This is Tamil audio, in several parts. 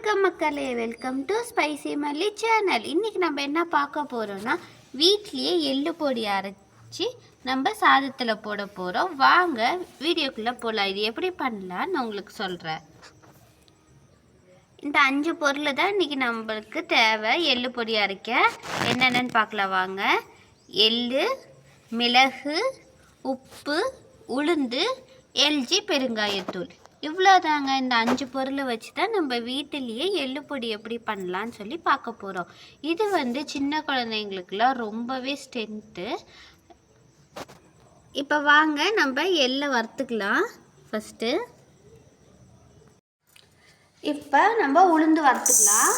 வணக்கம் மக்களே, வெல்கம் டு ஸ்பைசி மல்லி சேனல். இன்றைக்கி நம்ம என்ன பார்க்க போகிறோன்னா, வீட்லேயே எள்ளு பொடி அரைச்சி நம்ம சாதத்தில் போட போகிறோம். வாங்க வீடியோக்குள்ளே போகலாம். இது எப்படி பண்ணலான்னு நான் உங்களுக்கு சொல்கிறேன். இந்த 5 பொருள் தான் இன்றைக்கி நம்மளுக்கு தேவை எள்ளு பொடி அரைக்க. என்னென்னு பார்க்கலாம் வாங்க. எள்ளு, மிளகு, உப்பு, உளுந்து, எல்ஜி பெருங்காயத்தூள். இவ்வளோதாங்க. இந்த 5 பொருளை வச்சு தான் நம்ம வீட்டிலேயே எள்ளு பொடி எப்படி பண்ணலான்னு சொல்லி பார்க்க போகிறோம். இது சின்ன குழந்தைங்களுக்குலாம் ரொம்பவே ஸ்ட்ரென்த்து. இப்போ வாங்க நம்ம எள்ளை வறுத்துக்கலாம். ஃபஸ்ட்டு இப்போ நம்ம உளுந்து வறுத்துக்கலாம்.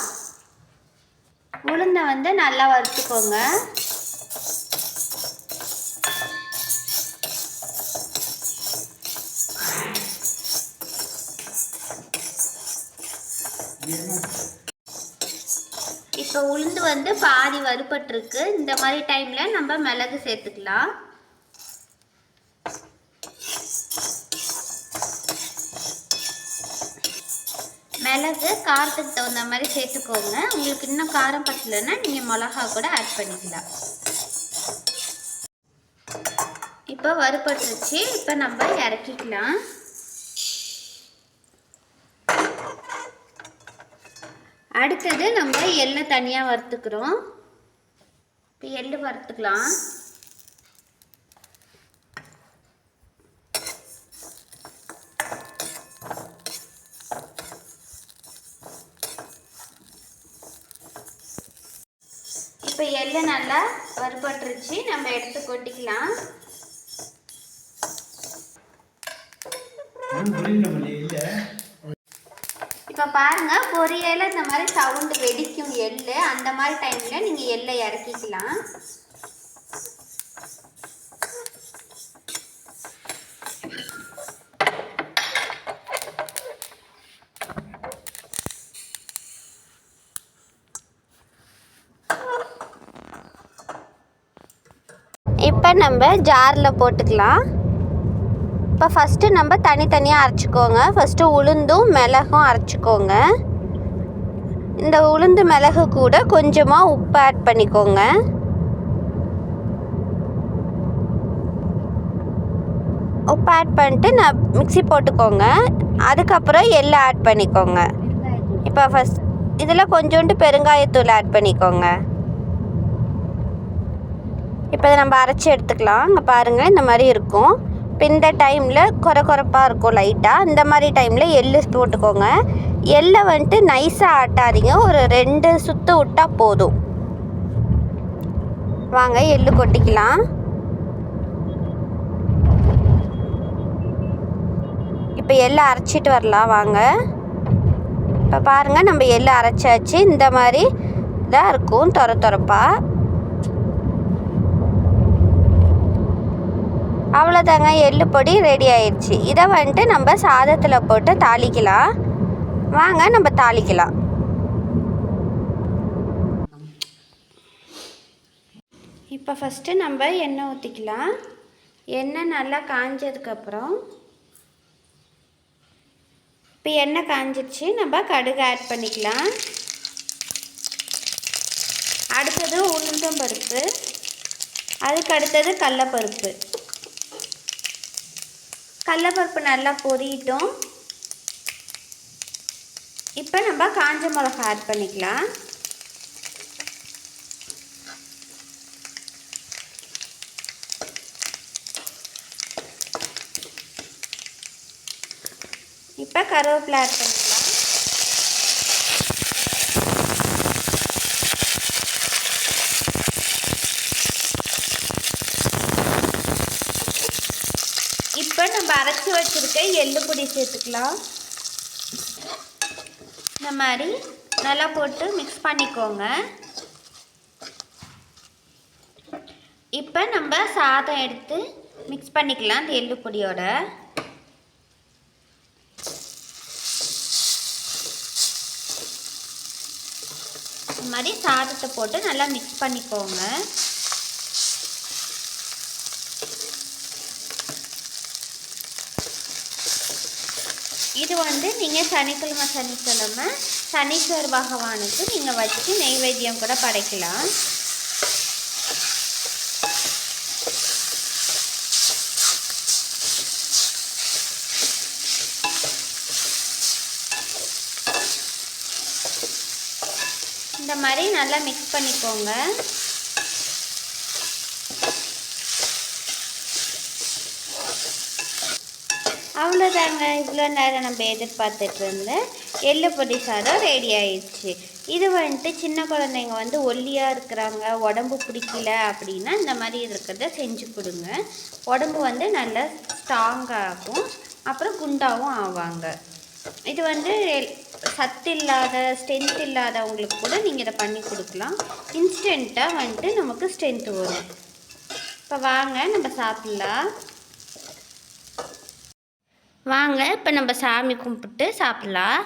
உளுந்தை நல்லா வறுத்துக்கோங்க. இப்போ உளுந்து பாதி வறுபட்டிருக்கு. இந்த மாதிரி டைமில் நம்ம மிளகு சேர்த்துக்கலாம். மிளகு காரத்துக்கு தகுந்த மாதிரி சேர்த்துக்கோங்க. உங்களுக்கு இன்னும் காரம் பத்தலைன்னா நீங்கள் மிளகா கூட ஆட் பண்ணிக்கலாம். இப்போ வறுபட்டுருச்சு. இப்போ நம்ம இறக்கிக்கலாம். அடுத்தது நம்ம எள்ளை தனியாக வறுத்துக்கிறோம். இப்போ எள்ளு வறுத்துக்கலாம். இப்போ எள்ளு நல்லா வறுபட்டுருச்சு. நம்ம எடுத்து கொட்டிக்கலாம். இப்போ பாருங்கள், பொரியல இந்த மாதிரி சவுண்டு வெடிக்கும் எள்ளு. அந்த மாதிரி டைமில் நீங்கள் எள்ளை இறக்கிக்கலாம். இப்போ நம்ம ஜாரில் போட்டுக்கலாம். இப்போ ஃபஸ்ட்டு நம்ம தனித்தனியாக அரைச்சிக்கோங்க. ஃபஸ்ட்டு உளுந்தும் மிளகும் அரைச்சிக்கோங்க. இந்த உளுந்து மிளகு கூட கொஞ்சமாக உப்பு ஆட் பண்ணிக்கோங்க. உப்பு ஆட் பண்ணிட்டு மிக்ஸி போட்டுக்கோங்க. அதுக்கப்புறம் எள்ளு ஆட் பண்ணிக்கோங்க. இப்போ ஃபஸ்ட் இதில் கொஞ்சோண்டு பெருங்காயத்தூள் ஆட் பண்ணிக்கோங்க. இப்போ இதை நம்ம அரைச்சி எடுத்துக்கலாம். இங்கே பாருங்கள், இந்த மாதிரி இருக்கும். இப்போ இந்த டைமில் குறப்பாக இருக்கும் லைட்டாக. இந்த மாதிரி டைமில் எள்ளு போட்டுக்கோங்க. எள்ளை நைஸாக ஆட்டாதீங்க. ஒரு 2 சுற்று விட்டால் போதும். வாங்க எள்ளு கொட்டிக்கலாம். இப்போ எள்ளை அரைச்சிட்டு வரலாம் வாங்க. இப்போ பாருங்கள், நம்ம எள்ளு அரைச்சாச்சு. இந்த மாதிரி தான் இருக்கும், தொரப்பாக. அவ்வளோதாங்க, எள்ளு பொடி ரெடி ஆயிடுச்சு. இதை நம்ம சாதத்தில் போட்டு தாளிக்கலாம். வாங்க நம்ம தாளிக்கலாம். இப்போ ஃபஸ்ட்டு நம்ம எண்ணெய் ஊற்றிக்கலாம். எண்ணெய் நல்லா காஞ்சதுக்கப்புறம் இப்போ எண்ணெய் காஞ்சிடுச்சு. நம்ம கடுகு ஆட் பண்ணிக்கலாம். அடுத்தது உளுந்தம் பருப்பு, அதுக்கு அடுத்தது கடலப்பருப்பு. கடலப்பருப்பு நல்லா பொரியட்டும். இப்போ நம்ம காஞ்ச மிளகா ஆட் பண்ணிக்கலாம். இப்போ கருவேப்பிலை ஆட் பண்ணிக்கலாம். இப்போ நம்ம அரைச்சி வச்சுருக்க எள்ளு பொடி சேர்த்துக்கலாம். இந்த மாதிரி நல்லா போட்டு மிக்ஸ் பண்ணிக்கோங்க. இப்போ நம்ம சாதம் எடுத்து மிக்ஸ் பண்ணிக்கலாம் இந்த எள்ளு பொடியோட. இந்த மாதிரி சாதத்தை போட்டு நல்லா மிக்ஸ் பண்ணிக்கோங்க. இது இது வந்து நீங்கள் சனிக்கிழமை சனீஸ்வர பகவானுக்கு நீங்கள் வச்சு நெய்வேத்தியம் கூட படைக்கலாம். இந்த மாதிரி நல்லா மிக்ஸ் பண்ணிக்கோங்க. அவ்வளோதாங்க, இவ்வளோ நேரம் நம்ம எதிர்பார்த்துட்டு இருந்தேன் எள்ளு பொடி சாதம் ரெடி ஆயிடுச்சு. இது வந்துட்டு சின்ன குழந்தைங்க வந்து ஒல்லியாக இருக்கிறாங்க, உடம்பு பிடிக்கல அப்படின்னா இந்த மாதிரி இருக்கிறத செஞ்சு கொடுங்க. உடம்பு வந்து நல்லா ஸ்ட்ராங்காகும், அப்புறம் குண்டாகவும் ஆவாங்க. இது வந்து சத்து இல்லாத ஸ்ட்ரென்த் இல்லாதவங்களுக்கு கூட நீங்கள் இதை பண்ணி கொடுக்கலாம். இன்ஸ்டண்ட்டாக வந்துட்டு நமக்கு ஸ்ட்ரென்த்து வரும். இப்போ வாங்க நம்ம சாப்பிட்லாம். வாங்க இப்போ நம்ம சாமி கும்பிட்டு சாப்பிட்லாம்.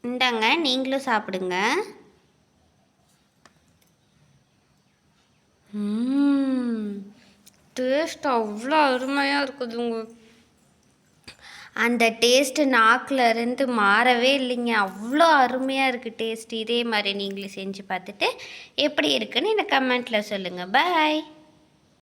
இந்தாங்க, நீங்களும் சாப்பிடுங்க. டேஸ்ட் அவ்வளோ அருமையாக இருக்குதுங்க. அந்த டேஸ்ட்டு நாக்கில் இருந்து மாறவே இல்லைங்க. அவ்வளோ அருமையாக இருக்குது டேஸ்ட். இதே மாதிரி நீங்களும் செஞ்சு பார்த்துட்டு எப்படி இருக்குன்னு எனக்கு கமெண்ட்டில் சொல்லுங்கள். பாய்.